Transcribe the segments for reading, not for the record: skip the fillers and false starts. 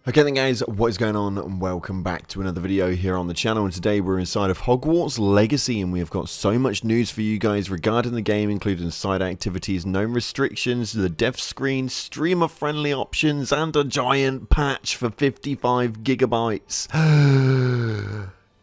Okay then guys, what is going on and welcome back to another video here on the channel, and today we're inside of Hogwarts Legacy and we have got so much news for you guys regarding the game, including side activities, no restrictions, the dev screen, streamer friendly options and a giant patch for 55 gigabytes.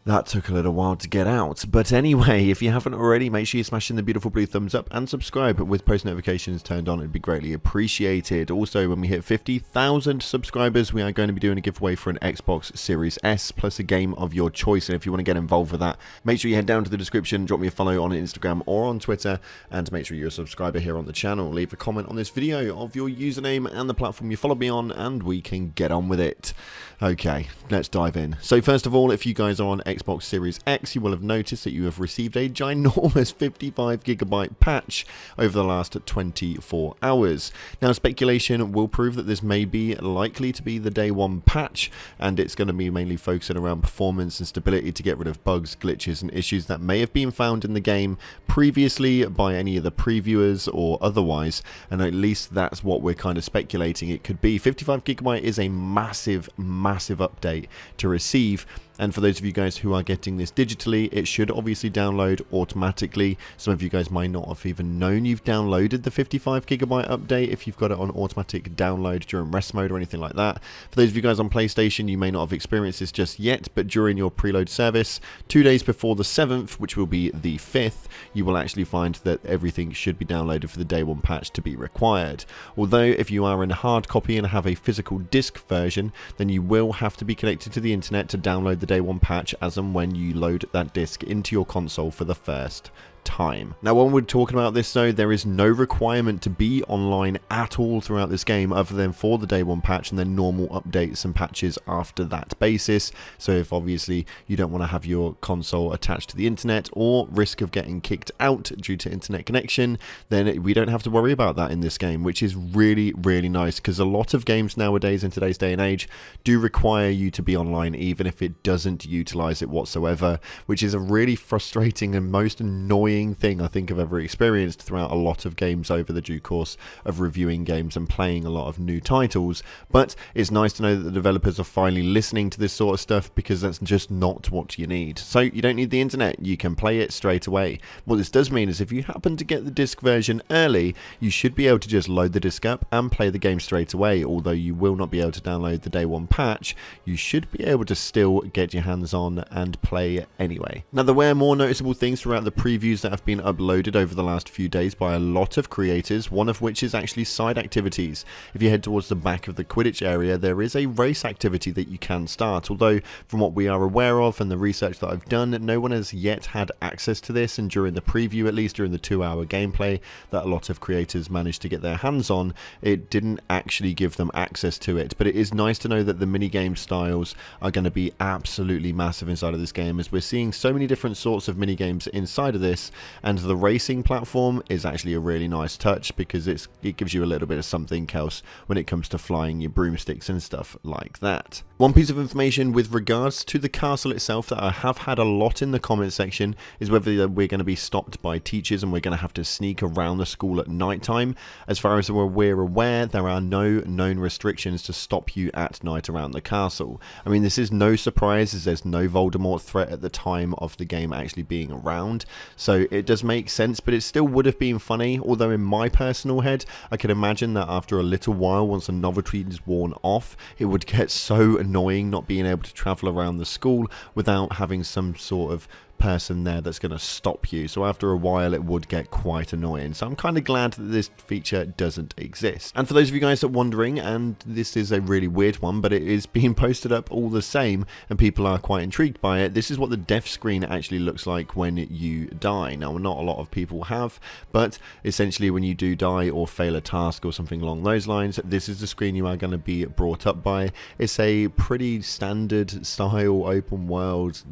That took a little while to get out, but anyway, if you haven't already, make sure you smash in the beautiful blue thumbs up and subscribe with post notifications turned on. It'd be greatly appreciated. Also, when we hit 50,000 subscribers, we are going to be doing a giveaway for an Xbox Series S plus a game of your choice, and if you want to get involved with that, make sure you head down to the description, drop me a follow on Instagram or on Twitter, and make sure you're a subscriber here on the channel. Leave a comment on this video of your username and the platform you follow me on, and we can get on with it. Okay, let's dive in. So first of all, if you guys are on Xbox Series X, you will have noticed that you have received a ginormous 55 gigabyte patch over the last 24 hours. Now, speculation will prove that this may be likely to be the day one patch, and it's going to be mainly focusing around performance and stability to get rid of bugs, glitches, and issues that may have been found in the game previously by any of the previewers or otherwise, and at least that's what we're kind of speculating it could be. 55 gigabyte is a massive update to receive, and for those of you guys who are getting this digitally, it should obviously download automatically. Some of you guys might not have even known you've downloaded the 55 gigabyte update if you've got it on automatic download during rest mode or anything like that. For those of you guys on PlayStation, you may not have experienced this just yet, but during your preload service, 2 days before the 7th, which will be the 5th, you will actually find that everything should be downloaded for the day one patch to be required. Although if you are in a hard copy and have a physical disc version, then you will have to be connected to the internet to download the day one patch as and when you load that disc into your console for the first time. Now, when we're talking about this though, there is no requirement to be online at all throughout this game other than for the day one patch and then normal updates and patches after that basis. So if obviously you don't want to have your console attached to the internet or risk of getting kicked out due to internet connection, then we don't have to worry about that in this game, which is really nice, because a lot of games nowadays in today's day and age do require you to be online even if it doesn't utilize it whatsoever, which is a really frustrating and most annoying thing I think I've ever experienced throughout a lot of games over the due course of reviewing games and playing a lot of new titles. But it's nice to know that the developers are finally listening to this sort of stuff, because that's just not what you need. So you don't need the internet, you can play it straight away. What this does mean is if you happen to get the disc version early, you should be able to just load the disc up and play the game straight away. Although you will not be able to download the day one patch, you should be able to still get your hands on and play anyway. Now, there were more noticeable things throughout the previews that have been uploaded over the last few days by a lot of creators, one of which is actually side activities. If you head towards the back of the Quidditch area, there is a race activity that you can start, although from what we are aware of and the research that I've done, no one has yet had access to this, and during the preview, at least during the 2-hour gameplay that a lot of creators managed to get their hands on, it didn't actually give them access to it. But it is nice to know that the minigame styles are going to be absolutely massive inside of this game, as we're seeing so many different sorts of minigames inside of this. And the racing platform is actually a really nice touch, because it gives you a little bit of something else when it comes to flying your broomsticks and stuff like that. One piece of information with regards to the castle itself that I have had a lot in the comment section is whether we're going to be stopped by teachers and we're going to have to sneak around the school at night time. As far as we're aware, there are no known restrictions to stop you at night around the castle. I mean, this is no surprise, as there's no Voldemort threat at the time of the game actually being around, so it does make sense, but it still would have been funny. Although in my personal head, I can imagine that after a little while, once the novelty is worn off, it would get so annoying not being able to travel around the school without having some sort of person there that's going to stop you. So after a while it would get quite annoying. So I'm kind of glad that this feature doesn't exist. And for those of you guys that are wondering, and this is a really weird one, but it is being posted up all the same and people are quite intrigued by it, this is what the death screen actually looks like when you die. Now, not a lot of people have, but essentially when you do die or fail a task or something along those lines, this is the screen you are going to be brought up by. It's a pretty standard style open world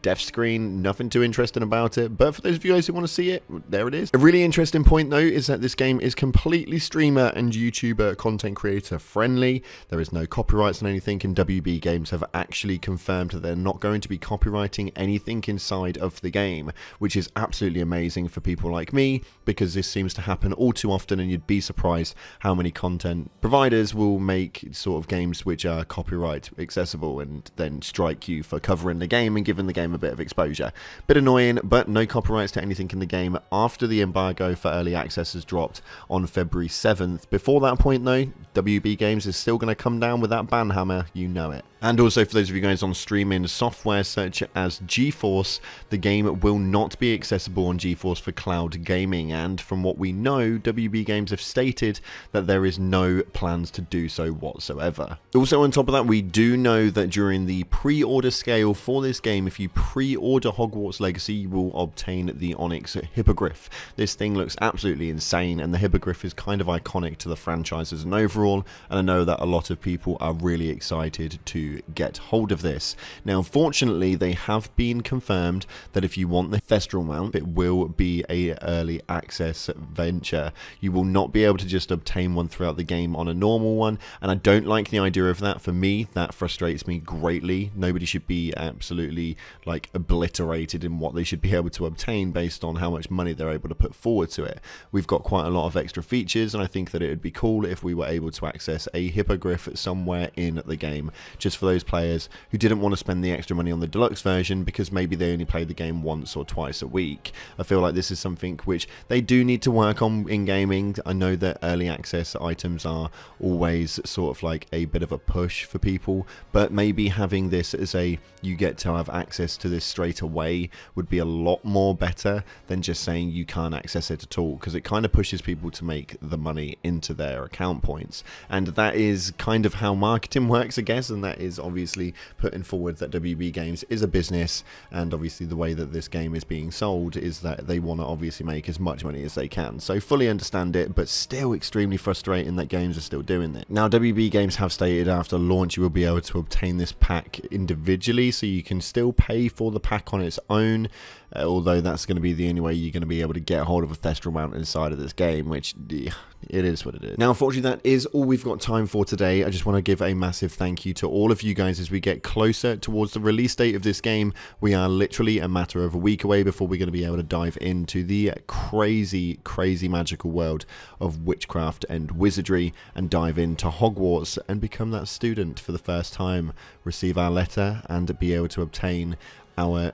death screen, nothing too interesting about it, but for those of you guys who want to see it, there it is. A really interesting point though is that this game is completely streamer and YouTuber content creator friendly. There is no copyrights on anything, and WB Games have actually confirmed that they're not going to be copywriting anything inside of the game, which is absolutely amazing for people like me, because this seems to happen all too often, and you'd be surprised how many content providers will make sort of games which are copyright accessible and then strike you for covering the game and giving the game a bit of exposure. Bit annoying, but no copyrights to anything in the game after the embargo for early access has dropped on February 7th. Before that point though, WB Games is still going to come down with that ban hammer, you know it. And also for those of you guys on streaming software such as GeForce, the game will not be accessible on GeForce for cloud gaming, and from what we know, WB Games have stated that there is no plans to do so whatsoever. Also on top of that, we do know that during the pre-order scale for this game, if you pre-order Hogwarts Legacy, you will obtain the Onyx Hippogriff. This thing looks absolutely insane, and the Hippogriff is kind of iconic to the franchise as an overall, and I know that a lot of people are really excited to get hold of this. Now unfortunately, they have been confirmed that if you want the Thestral mount, it will be a early access venture. You will not be able to just obtain one throughout the game on a normal one, and I don't like the idea of that. For me, that frustrates me greatly. Nobody should be absolutely like obliterated in what they should be able to obtain based on how much money they're able to put forward to it. We've got quite a lot of extra features, and I think that it would be cool if we were able to access a Hippogriff somewhere in the game, just for those players who didn't want to spend the extra money on the deluxe version because maybe they only play the game once or twice a week. I feel like this is something which they do need to work on in gaming. I know that early access items are always sort of like a bit of a push for people, but maybe having this as a you get to have access to this straight away would be a lot more better than just saying you can't access it at all, because it kind of pushes people to make the money into their account points, and that is kind of how marketing works, I guess, and that is obviously putting forward that WB Games is a business, and obviously the way that this game is being sold is that they want to obviously make as much money as they can. So fully understand it, but still extremely frustrating that games are still doing it. Now WB Games have stated after launch you will be able to obtain this pack individually, so you can still pay for the pack on its own, although that's going to be the only way you're going to be able to get hold of a Thestral mount inside of this game, which it is what it is. Now unfortunately that is all we've got time for today. I just want to give a massive thank you to all of you guys as we get closer towards the release date of this game. We are literally a matter of a week away before we're going to be able to dive into the crazy magical world of witchcraft and wizardry, and dive into Hogwarts and become that student for the first time, receive our letter and be able to obtain our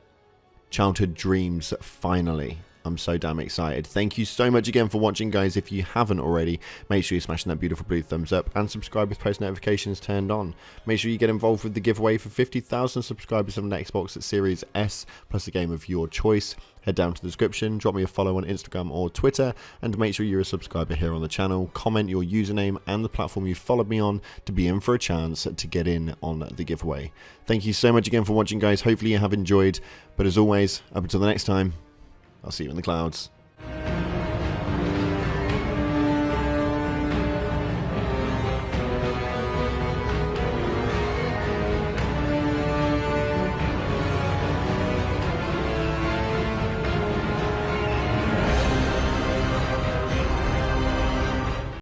childhood dreams finally. I'm so damn excited. Thank you so much again for watching, guys. If you haven't already, make sure you're smashing that beautiful blue thumbs up and subscribe with post notifications turned on. Make sure you get involved with the giveaway for 50,000 subscribers on the Xbox Series S plus a game of your choice. Head down to the description, drop me a follow on Instagram or Twitter, and make sure you're a subscriber here on the channel. Comment your username and the platform you followed me on to be in for a chance to get in on the giveaway. Thank you so much again for watching, guys. Hopefully you have enjoyed, but as always, up until the next time, I'll see you in the clouds.